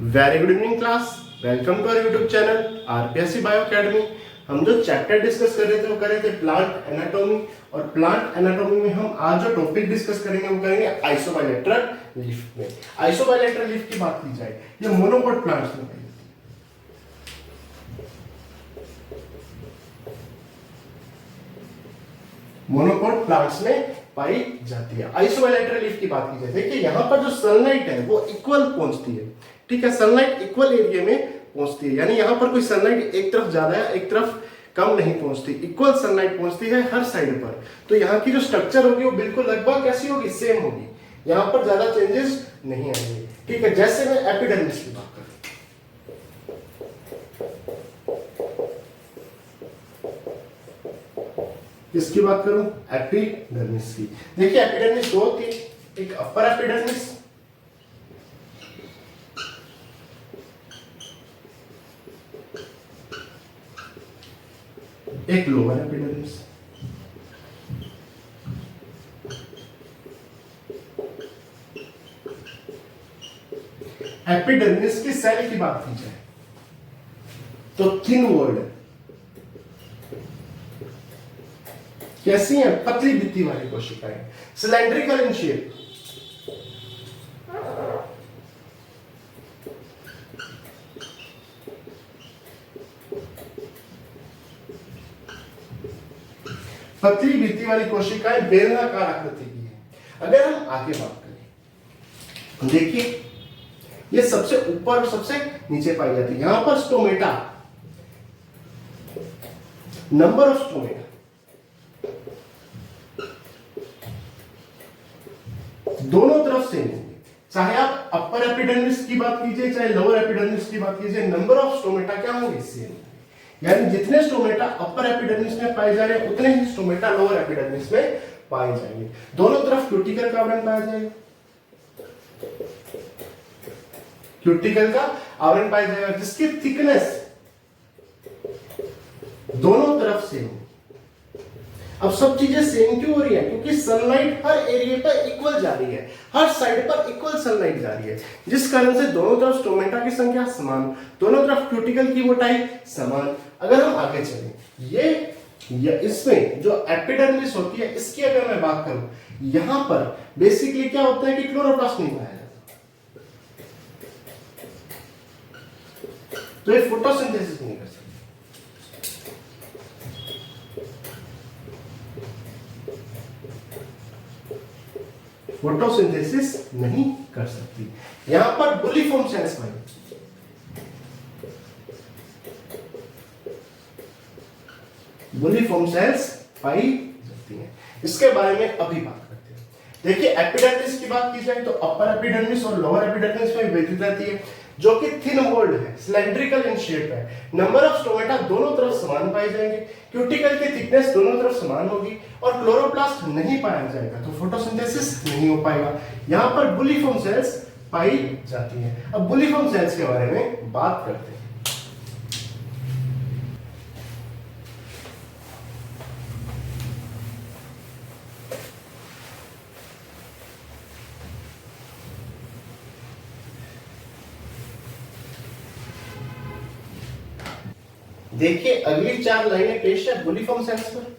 Very good evening class. Welcome to our YouTube channel RPSC bio academy. हम जो chapter discuss कर रहे थे वो कर रहे थे प्लांट एनाटॉमी, और प्लांट एनाटॉमी में हम आज जो टॉपिक डिस्कस करेंगे वो करेंगे आइसोबायलैटरल लीफ में। आइसोबायलैटरल लीफ की बात की जाए, ये मोनोकोट प्लांट्स में पाई जाती है, मोनोकोट प्लांट्स में पाई जाती है। आइसोबायलैटरल लीफ की बात की जाए, देखिए यहाँ पर जो सनलाइट है वो इक्वल पहुंचती है, ठीक है। सनलाइट इक्वल एरिया में पहुंचती है, यानी यहाँ पर कोई सनलाइट एक तरफ ज्यादा है एक तरफ कम नहीं पहुंचती, इक्वल सनलाइट पहुंचती है हर साइड पर। तो यहाँ की जो स्ट्रक्चर होगी वो बिल्कुल लगभग कैसी होगी, सेम होगी, यहाँ पर ज्यादा चेंजेस नहीं आएंगे, ठीक है। जैसे मैं एपिडर्मिस की बात करूं, किसकी बात करूं, एपिडर्मिस की। देखिए एपिडर्मिस दो थी, एक अपर एपिडर्मिस, एक लोअर एपिडर्मिस। एपिडर्मिस की सेल की बात की जाए तो थिन वॉल्ड, कैसी है, पतली भित्ति वाली कोशिकाएं, सिलेंड्रिकल इन शेप, पतली भित्ति वाली कोशिकाएं बेलनाकार आकृति की है। अगर हम आगे बात करें, देखिए ये सबसे ऊपर और सबसे नीचे पाई जाती है। यहां पर स्टोमेटा, नंबर ऑफ स्टोमेटा दोनों तरफ से होंगे, चाहे आप अपर एपिडर्मिस की बात कीजिए चाहे लोअर एपिडर्मिस की बात कीजिए, नंबर ऑफ स्टोमेटा क्या होंगे, सेम। यानी जितने स्टोमेटा अपर एपिडर्मिस में पाए जा रहे हैं उतने ही स्टोमेटा लोअर एपिडर्मिस में पाए जाएंगे। दोनों तरफ क्यूटिकल का आवरण पाया जाएगा, क्यूटिकल का आवरण पाया जाएगा जिसकी थिकनेस दोनों तरफ सेम। अब सब चीजें सेम क्यों हो रही है, क्योंकि सनलाइट हर एरिया पर इक्वल जा रही है, हर साइड पर इक्वल सनलाइट जा रही है, जिस कारण से दोनों तरफ स्टोमेटा की संख्या समान, दोनों तरफ क्यूटिकल की मोटाई समान। अगर हम आगे चलें, ये इसमें जो एपिडर्मिस होती है इसकी अगर मैं बात करूं, यहां पर बेसिकली क्या होता है कि क्लोरोप्लास्ट नहीं पाया जाता, तो ये फोटोसिंथेसिस नहीं कर सकती। फोटोसिंथेसिस नहीं कर सकती। यहां पर बुलिफॉर्म सेल्स पाई, बुलिफॉर्म सेल्स पाई जाती हैं। इसके बारे में अभी बात करते हैं। देखिए एपिडर्मिस की बात की जाए तो अपर एपिडर्मिस और लोअर एपिडर्मिस में विभेदित रहती है, जो कि थिन वॉल्ड है, सिलेंड्रिकल इन शेप है। नंबर ऑफ स्टोमेटा दोनों तरफ समान पाए जाएंगे, क्यूटिकल की थिकनेस दोनों तरफ समान होगी, और क्लोरोप्लास्ट नहीं पाया जाएगा तो फोटोसिंथेसिस नहीं हो पाएगा। यहां पर बुलिफॉर्म सेल्स पाई जाती हैं। अब बुलिफॉर्म सेल्स के बारे में बात करते हैं। देखिए अगली चार लाइनें पेश है बुलिफॉर्म सेल्स पर।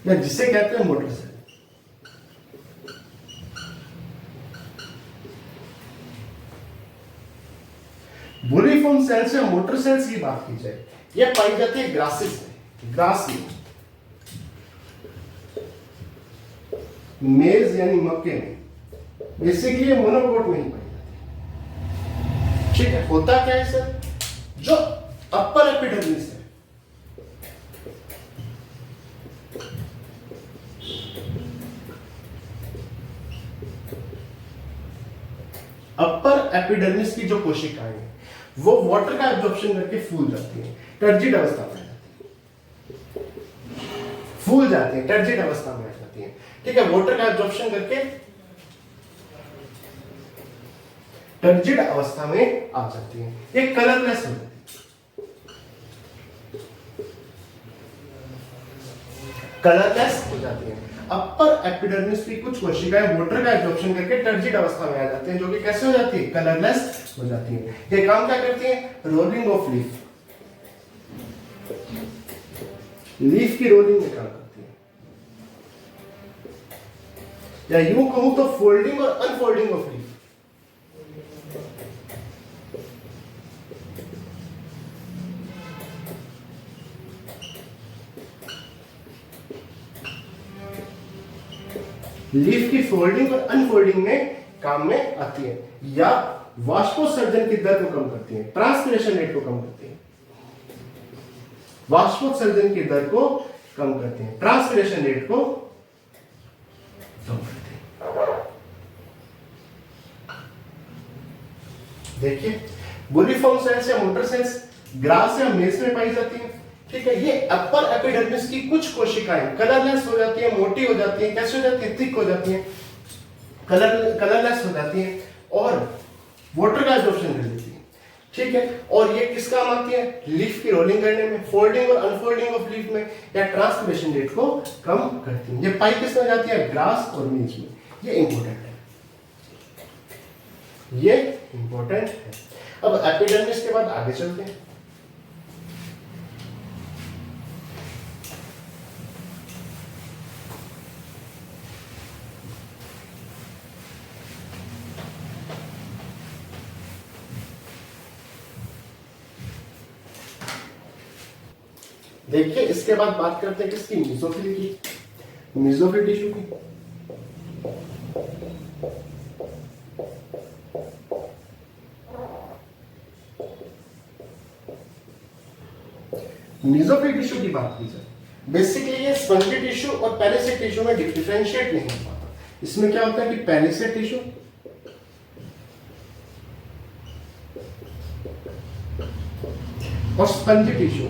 या जिसे कहते हैं मोटर सेल। बुलिफॉर्म सेल्स या मोटर सेल्स की बात की जाए, यह पाई जाती है ग्रासेस में, ग्रास में, मेज यानी मक्के में। बेसिकली मोनोकोट में ही पाई जाती है, ठीक है। होता क्या है सर, जो अपर एपिडर्मिस है अपर एपिडर्मिस की जो कोशिकाएं हैं वो वाटर का एब्जॉर्प्शन करके फूल जाती हैं, टर्जिड अवस्था में आ जाती है, फूल जाती हैं, टर्जिड अवस्था में आ जाती हैं, ठीक है। वाटर का एब्जॉर्प्शन करके टर्जिड अवस्था में आ जाती है, ये कलरलेस हो जाती है, कलरलेस हो जाती है। अपर एपिडर्मिस की कुछ कोशिकाएं वाटर का एब्जॉर्प्शन करके टर्जिड अवस्था में आ जाते हैं, जो कि कैसे हो जाती है, कलरलेस हो जाती है। ये काम क्या करती है, रोलिंग ऑफ लीफ, लीफ की रोलिंग में काम करती है, या यूं कहूं तो फोल्डिंग और अनफोल्डिंग ऑफ लीफ। लीफ की फोल्डिंग और अनफोल्डिंग में काम में आती है, या वाष्पोत्सर्जन की दर को कम करती है, ट्रांसपिरेशन रेट को कम करती है, वाष्पोत्सर्जन की दर को कम करती है, ट्रांसपिरेशन रेट को कम करती है। देखिए बुलिफॉर्म सेल्स या मोटर सेल्स ग्रास या मेस में पाई जाती है, ठीक है। ये अपर एपिडर्मिस की कुछ कोशिकाएं कलरलेस हो जाती है, मोटी हो जाती है, कैसे हो जाती है, थिक हो जाती है, कलरलेस हो जाती है और वाटर का एब्जॉर्प्शन कर लेती है, ठीक है। और ये किस काम आती है, लीफ की रोलिंग करने में, फोल्डिंग और अनफोल्डिंग ऑफ लीफ में, या ट्रांसपिरेशन रेट को कम करती है। ये पाई किस में जाती है, ग्रास और मीज में। ये इंपॉर्टेंट है, ये इंपॉर्टेंट है। अब एपिडर्मिस के बाद आगे चलते हैं। देखिए इसके बाद बात करते हैं किसकी, मेसोफिल की, मेसोफिल टिश्यू की। मेसोफिल टिश्यू की बात की जाए, बेसिकली ये स्पंजी टिश्यू और पैलिसेड टिश्यू में डिफरेंशिएट नहीं हो पाता। इसमें क्या होता है कि पैलिसेड टिश्यू और स्पंजी टिश्यू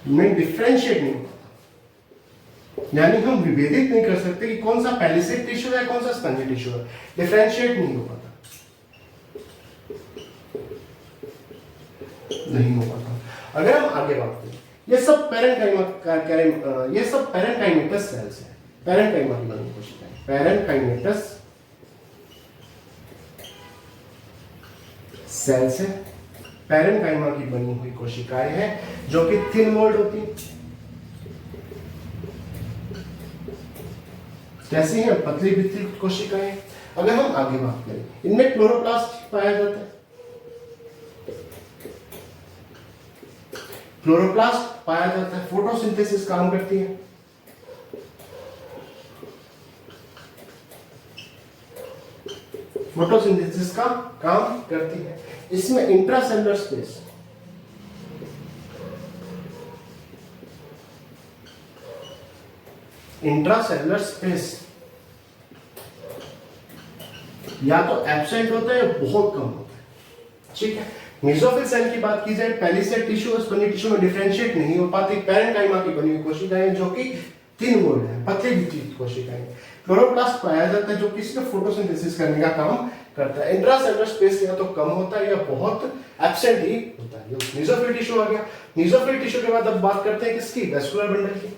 में डिफरेंशिएट नहीं होता, यानी हम विभेदित नहीं कर सकते कि कौन सा पैलिसेड टिश्यू है, कौन सा स्पंजी टिश्यू है, डिफरेंशिएट नहीं हो पाता, नहीं हो पाता। अगर हम आगे बात करें, ये सब पैरेंकाइमेटस सेल्स है, पैरेंकाइमा की बनी कोशिकाएं, पैरेंकाइमेटस सेल्स है, पैरेंकाइमा की बनी हुई कोशिकाएं हैं जो कि थिन वॉल्ड होती हैं। कैसी हैं, पतली भित्ति कोशिकाएं। अगर हम आगे बात करें, इनमें क्लोरोप्लास्ट पाया जाता है, क्लोरोप्लास्ट पाया जाता है, फोटोसिंथेसिस काम करती है, फोटोसिंथेसिस का काम करती है। इसमें इंट्रासेलुलर स्पेस, इंट्रासेलुलर स्पेस या तो एब्सेंट होता है या बहुत कम होता है, ठीक है। मेसोफिल सेल की बात की जाए, पैलिसेड टिश्यू और स्पंजी टिश्यू में डिफरेंशिएट नहीं हो पाती, पैरेंकाइमा की बनी हुई कोशिकाएं जो कि थिन वॉल्ड है, पतली भित्ति कोशिकाएं। क्लोरोप्लास्ट पाया जाता है जो कि इसमें फोटोसिंथेसिस करने का काम करता है। इंट्रासेलुलर स्पेस या तो कम होता है या बहुत एब्सेंट ही होता है। मेसोफिल टिश्यू आ गया। मेसोफिल टिश्यू के बाद अब बात करते हैं किसकी, वैस्कुलर बंडल की।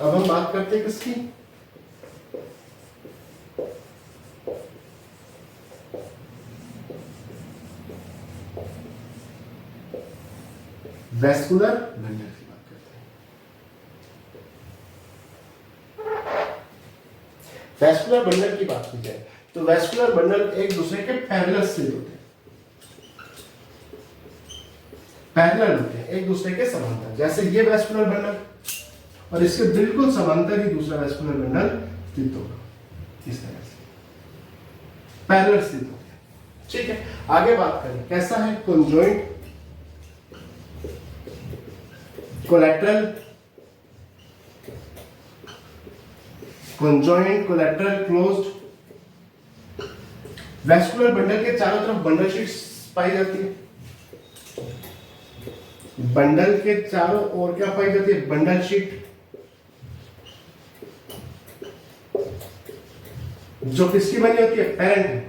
अब हम बात करते हैं किसकी, वैस्कुलर बंडल की बात करते हैं। वैस्कुलर बंडल की बात की जाए तो वैस्कुलर बंडल एक दूसरे के पैरेलल स्थित होते हैं, पैरेलल होते हैं, एक दूसरे के समांतर। जैसे ये वैस्कुलर बंडल और इसके बिल्कुल समांतर ही दूसरा वैस्कुलर बंडल स्थित होगा, इस तरह से पैरेलल स्थित होते हैं, ठीक है। आगे बात करें कैसा है, conjoint, collateral, conjoint, collateral, closed. Vascular bundle के चारों तरफ बंडल शीट्स पाई जाती है, बंडल के चारों ओर क्या पाई जाती है? बंडल शीट, जो किसकी बनी होती है? पैरेंट।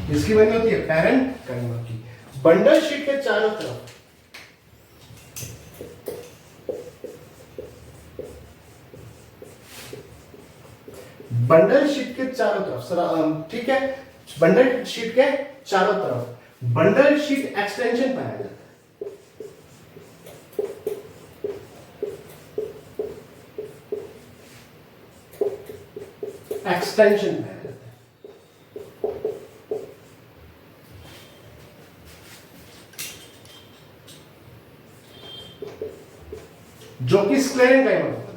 किसकी बनी होती है? पैरेंट काइमा की। बंडल शीट के चारों तरफ बंडल शीट के चारों तरफ ठीक है, बंडल शीट के चारों तरफ बंडल शीट एक्सटेंशन पाया जाता है, एक्सटेंशन पाया जाता है, जो कि स्क्लेरेन काइमा होता है।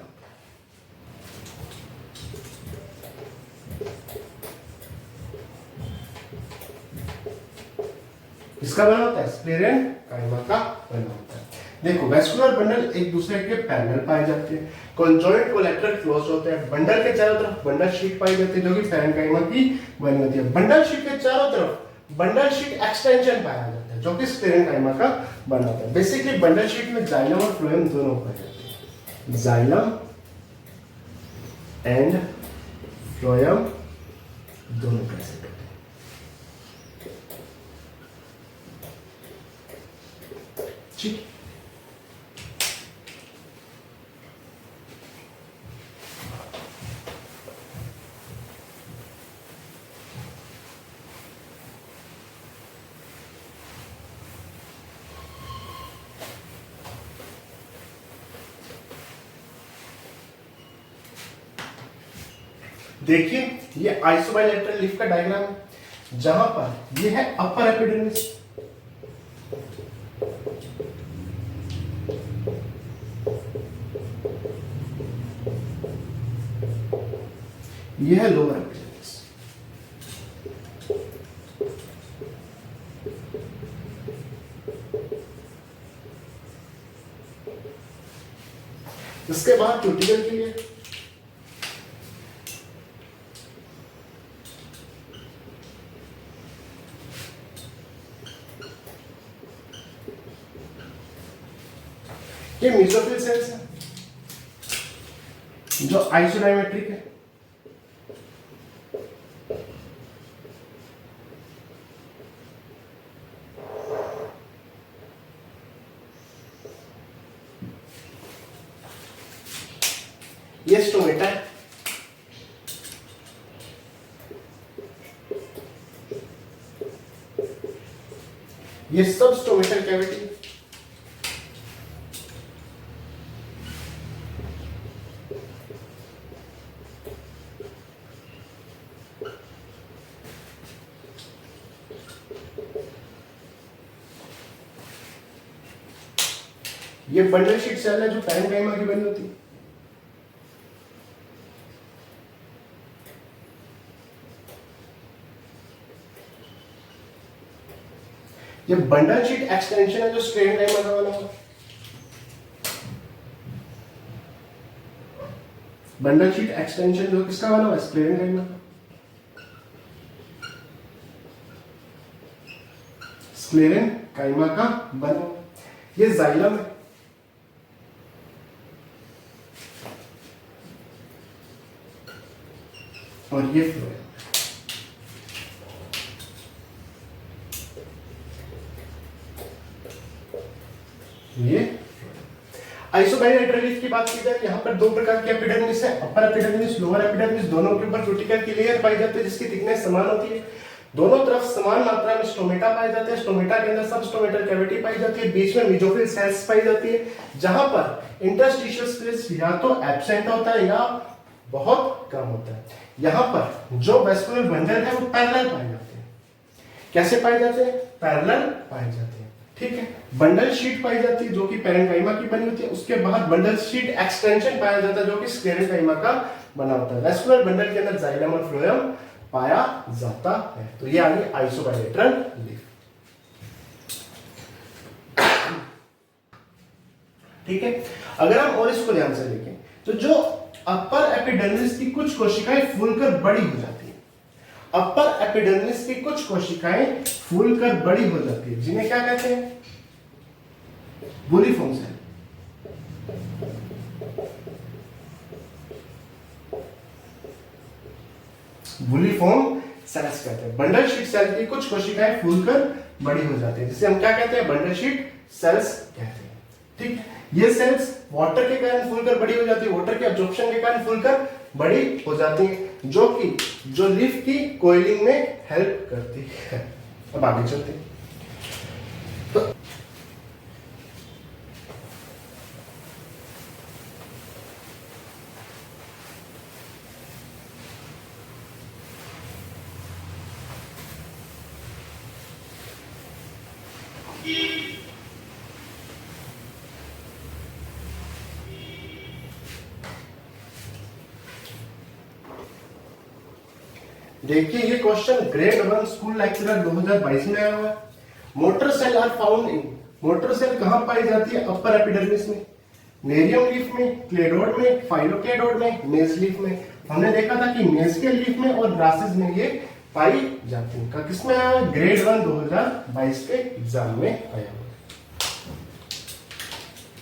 इसका बना होता है, स्क्लेरेन काइमा का बना होता है। देखो वेस्कुलर बंडल एक दूसरे के पैरेलल पाए जाते हैं, कॉन्जॉइंट कोलैटरल क्लोज होते हैं, बंडल के चारों तरफ बंडल शीट पाई जाती है जो कि पैरेंट काइमा की बनी होती है। बंडल शीट के चारों तरफ बंडल शीट एक्सटेंशन पाया जाता है जो कि स्क्लेरेन काइमा का बना होता है। बेसिकली बंडल शीट में जाइलम और फ्लोएम दोनों पाए जाते हैं, जाइलम एंड फ्लोएम दोनों प्रेजेंट होते हैं। ठीक, देखिए ये आइसोबाइलेटरल लीफ का डायग्राम है, जहां पर ये है अपर एपिडर्मिस, ये है लोअर एपिडर्मिस। इसके बाद क्यूटिकल के लिए ये मेसोफिल सेल्स है जो आइसोडायमेट्रिक है, ये स्टोमेटा है, ये सब स्टोमेटल कैविटी, ये बंडल शीट सेल है जो पैरेन्काइमा की बनी होती है। ये बंडल शीट एक्सटेंशन है जो स्क्लेरेनकाइमा का बना हुआ है। बंडल शीट एक्सटेंशन जो किसका बना हुआ है? स्क्लेरेनकाइमा का। स्क्लेरेनकाइमा का बना हुआ, ये जाइलम है, और ये फ्लोएम। ये आइसोबाइलेटरल लीफ की बात की जाए, यहाँ पर दो प्रकार के एपिडर्मिस है, अपर एपिडर्मिस, लोअर एपिडर्मिस, दोनों के ऊपर क्यूटिकल की लेयर पाई जाती है जिसकी थिकनेस समान होती है। दोनों तरफ समान मात्रा में स्टोमेटा पाए जाते हैं, स्टोमेटा के अंदर सब स्टोमेटल कैविटी पाई जाती है, बीच में मेसोफिल सेल्स पाई जाती है, जहां पर इंटरस्टिशियल स्पेस या तो एब्सेंट होता है या बहुत कम होता है। यहाँ पर जो वेस्कुलर बंडल है वो पैरेलल पाए जाते हैं। कैसे पाए जाते हैं? पैरेलल पाए जाते हैं। ठीक है, बंडल शीट पाई जाती है जो कि पैरेन्काइमा की बनी होती है, उसके बाद बंडल शीट एक्सटेंशन पाया जाता है जो कि स्क्लेरेनकाइमा का बना होता है। वेस्कुलर बंडल के अंदर जाइलम और फ्लोएम पाया जाता है। तो ये आ गई आइसोबाइलेटरल लीफ। ठीक है, अगर हम और इसको ध्यान से देखें तो जो अपर एपिडर्मिस की कुछ कोशिकाएं फूलकर बड़ी हो जाती है, अपर एपिडर्मिस की कुछ कोशिकाएं फूलकर बड़ी हो जाती है, जिन्हें क्या कहते हैं? वुलिफॉर्म सेल। वुलिफॉर्म सेल्स कहते हैं। बंडल शीट सेल की कुछ कोशिकाएं फूलकर बड़ी हो जाती है, जिसे हम क्या कहते हैं? बंडल शीट सेल्स कहते हैं। ठीक है, ये सेल्स वाटर के कारण फूलकर बड़ी हो जाती है, वाटर के एब्जॉर्प्शन के कारण फूलकर बड़ी हो जाती है, जो लीफ की कोयलिंग में हेल्प करती है। अब आगे चलते हैं। तो देखिए, ये क्वेश्चन ग्रेड 1 स्कूल लेक्चरर 2022 में आया हुआ है। Motor cell are found in, motor cell कहां पाई जाती है? अपर एपिडर्मिस में, नेरियम लीफ में, क्लेडोड में, फाइलोक्लेडोड में, मेस लीफ में। हमने देखा था कि मेस के लीफ में और ग्रासेस में ये पाई जाती है। किसमें आया? ग्रेड 1 2022 के एग्जाम में आया।